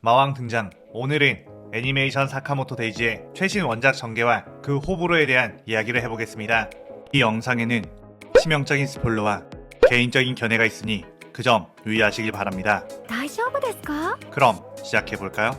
마왕 등장. 오늘은 애니메이션 사카모토 데이지의 최신 원작 전개와 그 호불호에 대한 이야기를 해보겠습니다. 이 영상에는 치명적인 스포일러와 개인적인 견해가 있으니 그 점 유의하시길 바랍니다. 大丈夫ですか? 그럼 시작해볼까요?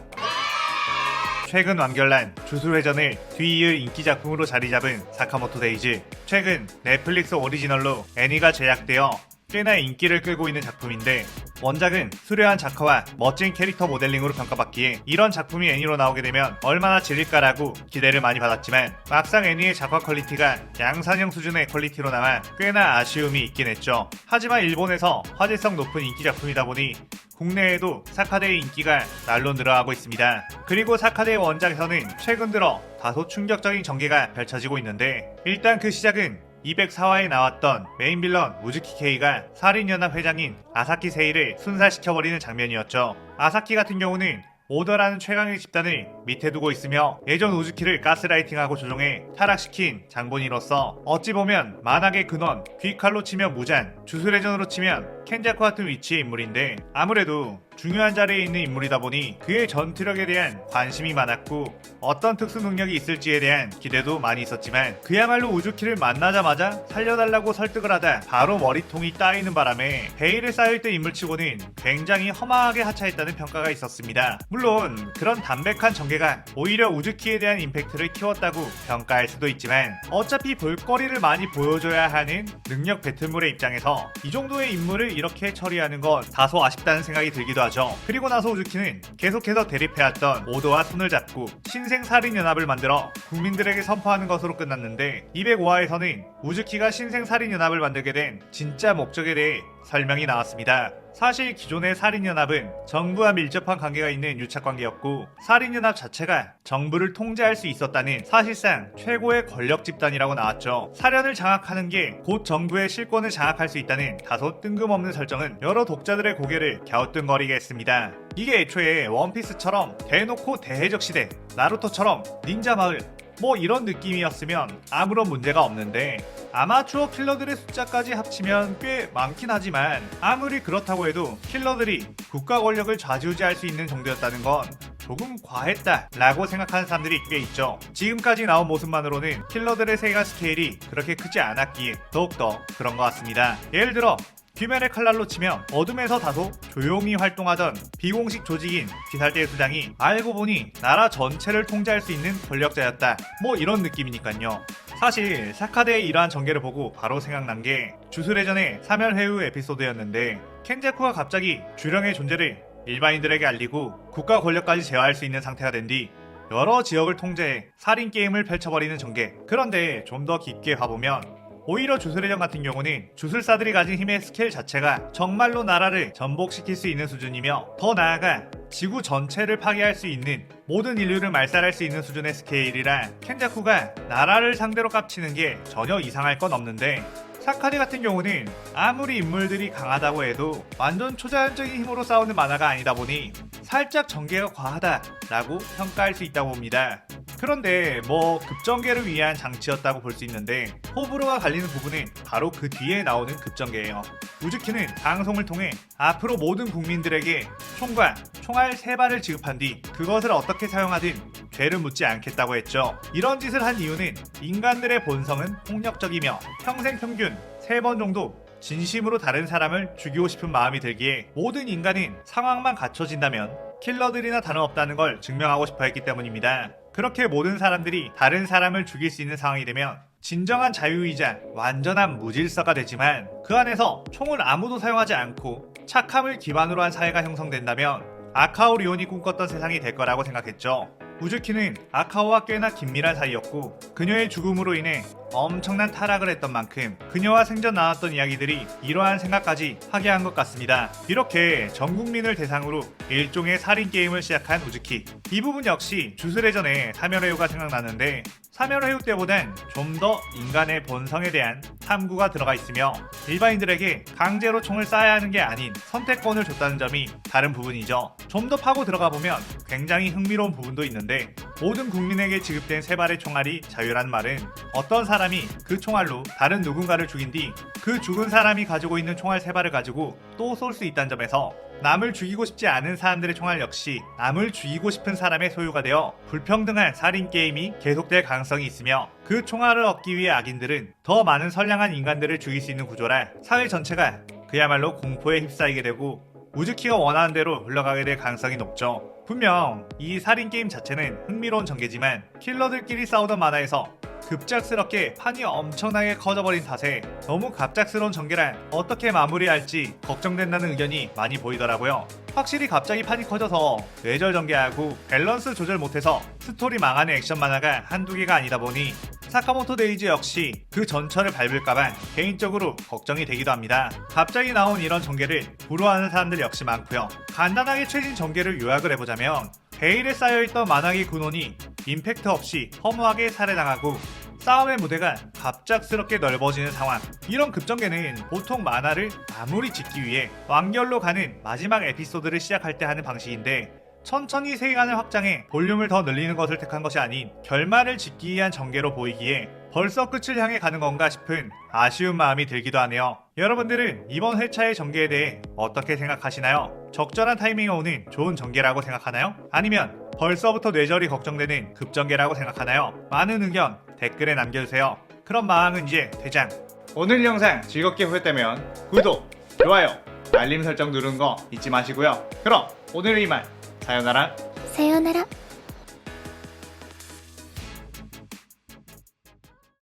최근 완결난 주술회전을 뒤이을 인기작품으로 자리잡은 사카모토 데이즈. 최근 넷플릭스 오리지널로 애니가 제작되어 꽤나 인기를 끌고 있는 작품인데, 원작은 수려한 작화와 멋진 캐릭터 모델링으로 평가받기에 이런 작품이 애니로 나오게 되면 얼마나 질릴까라고 기대를 많이 받았지만, 막상 애니의 작화 퀄리티가 양산형 수준의 퀄리티로 나와 꽤나 아쉬움이 있긴 했죠. 하지만 일본에서 화제성 높은 인기 작품이다 보니 국내에도 사카데의 인기가 날로 늘어가고 있습니다. 그리고 사카데의 원작에서는 최근 들어 다소 충격적인 전개가 펼쳐지고 있는데, 일단 그 시작은 204화에 나왔던 메인 빌런 우즈키 케이가 살인연합 회장인 아사키 세이를 순살시켜버리는 장면이었죠. 아사키 같은 경우는 오더라는 최강의 집단을 밑에 두고 있으며 예전 우즈키를 가스라이팅하고 조종해 타락시킨 장본인으로서 어찌 보면 만악의 근원, 귀칼로 치면 무잔, 주술회전으로 치면 켄자쿠 같은 위치의 인물인데, 아무래도 중요한 자리에 있는 인물이다 보니 그의 전투력에 대한 관심이 많았고 어떤 특수 능력이 있을지에 대한 기대도 많이 있었지만, 그야말로 우즈키를 만나자마자 살려달라고 설득을 하다 바로 머리통이 따이는 바람에 베일에 쌓여있던 인물치고는 굉장히 허망하게 하차했다는 평가가 있었습니다. 물론 그런 담백한 전개가 오히려 우즈키에 대한 임팩트를 키웠다고 평가할 수도 있지만, 어차피 볼거리를 많이 보여줘야 하는 능력 배틀물의 입장에서 이 정도의 인물을 이렇게 처리하는 건 다소 아쉽다는 생각이 들기도 하죠. 그리고 나서 우즈키는 계속해서 대립해왔던 오도와 손을 잡고 신생살인연합을 만들어 국민들에게 선포하는 것으로 끝났는데, 205화에서는 우즈키가 신생살인연합을 만들게 된 진짜 목적에 대해 설명이 나왔습니다. 사실 기존의 살인연합은 정부와 밀접한 관계가 있는 유착관계였고, 살인연합 자체가 정부를 통제할 수 있었다는 사실상 최고의 권력 집단이라고 나왔죠. 사련을 장악하는 게 곧 정부의 실권을 장악할 수 있다는 다소 뜬금없는 설정은 여러 독자들의 고개를 갸우뚱거리게 했습니다. 이게 애초에 원피스처럼 대놓고 대해적 시대, 나루토처럼 닌자 마을 뭐 이런 느낌이었으면 아무런 문제가 없는데, 아마추어 킬러들의 숫자까지 합치면 꽤 많긴 하지만 아무리 그렇다고 해도 킬러들이 국가 권력을 좌지우지할 수 있는 정도였다는 건 조금 과했다 라고 생각하는 사람들이 꽤 있죠. 지금까지 나온 모습만으로는 킬러들의 세가 스케일이 그렇게 크지 않았기에 더욱더 그런 것 같습니다. 예를 들어 귀멸의 칼날로 치면 어둠에서 다소 조용히 활동하던 비공식 조직인 귀살대 수장이 알고 보니 나라 전체를 통제할 수 있는 권력자였다, 뭐 이런 느낌이니까요. 사실 사카데의 이러한 전개를 보고 바로 생각난 게 주술회전의 사멸회유 에피소드였는데, 켄자쿠가 갑자기 주령의 존재를 일반인들에게 알리고 국가 권력까지 제어할 수 있는 상태가 된 뒤 여러 지역을 통제해 살인 게임을 펼쳐버리는 전개. 그런데 좀 더 깊게 봐보면 오히려 주술회전 같은 경우는 주술사들이 가진 힘의 스케일 자체가 정말로 나라를 전복시킬 수 있는 수준이며, 더 나아가 지구 전체를 파괴할 수 있는, 모든 인류를 말살할 수 있는 수준의 스케일이라 켄자쿠가 나라를 상대로 깝치는 게 전혀 이상할 건 없는데, 사카데 같은 경우는 아무리 인물들이 강하다고 해도 완전 초자연적인 힘으로 싸우는 만화가 아니다 보니 살짝 전개가 과하다라고 평가할 수 있다고 봅니다. 그런데 뭐 급전개를 위한 장치였다고 볼 수 있는데, 호불호가 갈리는 부분은 바로 그 뒤에 나오는 급전개예요. 우즈키는 방송을 통해 앞으로 모든 국민들에게 총과 총알 3발을 지급한 뒤 그것을 어떻게 사용하든 죄를 묻지 않겠다고 했죠. 이런 짓을 한 이유는 인간들의 본성은 폭력적이며 평생 평균 3번 정도 진심으로 다른 사람을 죽이고 싶은 마음이 들기에 모든 인간은 상황만 갖춰진다면 킬러들이나 다름없다는 걸 증명하고 싶어 했기 때문입니다. 그렇게 모든 사람들이 다른 사람을 죽일 수 있는 상황이 되면 진정한 자유이자 완전한 무질서가 되지만, 그 안에서 총을 아무도 사용하지 않고 착함을 기반으로 한 사회가 형성된다면 아카오 리온이 꿈꿨던 세상이 될 거라고 생각했죠. 우즈키는 아카오와 꽤나 긴밀한 사이였고, 그녀의 죽음으로 인해 엄청난 타락을 했던 만큼 그녀와 생전 나눴던 이야기들이 이러한 생각까지 하게 한 것 같습니다. 이렇게 전 국민을 대상으로 일종의 살인 게임을 시작한 우즈키. 이 부분 역시 주술회전의 사멸회유가 생각나는데, 사멸회유 때보단 좀 더 인간의 본성에 대한 탐구가 들어가 있으며 일반인들에게 강제로 총을 쏴야 하는 게 아닌 선택권을 줬다는 점이 다른 부분이죠. 좀 더 파고 들어가 보면 굉장히 흥미로운 부분도 있는데, 모든 국민에게 지급된 3발의 총알이 자유라는 말은 어떤 사람이 그 총알로 다른 누군가를 죽인 뒤 그 죽은 사람이 가지고 있는 총알 3발을 가지고 또 쏠 수 있다는 점에서 남을 죽이고 싶지 않은 사람들의 총알 역시 남을 죽이고 싶은 사람의 소유가 되어 불평등한 살인 게임이 계속될 가능성이 있으며, 그 총알을 얻기 위해 악인들은 더 많은 선량한 인간들을 죽일 수 있는 구조라 사회 전체가 그야말로 공포에 휩싸이게 되고 우즈키가 원하는 대로 흘러가게 될 가능성이 높죠. 분명 이 살인 게임 자체는 흥미로운 전개지만 킬러들끼리 싸우던 만화에서 급작스럽게 판이 엄청나게 커져버린 탓에 너무 갑작스러운 전개란 어떻게 마무리할지 걱정된다는 의견이 많이 보이더라고요. 확실히 갑자기 판이 커져서 뇌절 전개하고 밸런스 조절 못해서 스토리 망하는 액션 만화가 한두 개가 아니다 보니 사카모토 데이즈 역시 그 전철을 밟을까봐 개인적으로 걱정이 되기도 합니다. 갑자기 나온 이런 전개를 불호하는 사람들 역시 많고요. 간단하게 최신 전개를 요약을 해보자면, 베일에 쌓여있던 만화기 군원이 임팩트 없이 허무하게 살해당하고 싸움의 무대가 갑작스럽게 넓어지는 상황. 이런 급전개는 보통 만화를 마무리 짓기 위해 완결로 가는 마지막 에피소드를 시작할 때 하는 방식인데, 천천히 세간을 확장해 볼륨을 더 늘리는 것을 택한 것이 아닌 결말을 짓기 위한 전개로 보이기에 벌써 끝을 향해 가는 건가 싶은 아쉬운 마음이 들기도 하네요. 여러분들은 이번 회차의 전개에 대해 어떻게 생각하시나요? 적절한 타이밍에 오는 좋은 전개라고 생각하나요? 아니면 벌써부터 뇌절이 걱정되는 급전개라고 생각하나요? 많은 의견 댓글에 남겨주세요. 그럼 마왕은 이제 퇴장. 오늘 영상 즐겁게 보셨다면 구독, 좋아요, 알림 설정 누르는 거 잊지 마시고요. 그럼 오늘은 이만. 사요나라.さようなら。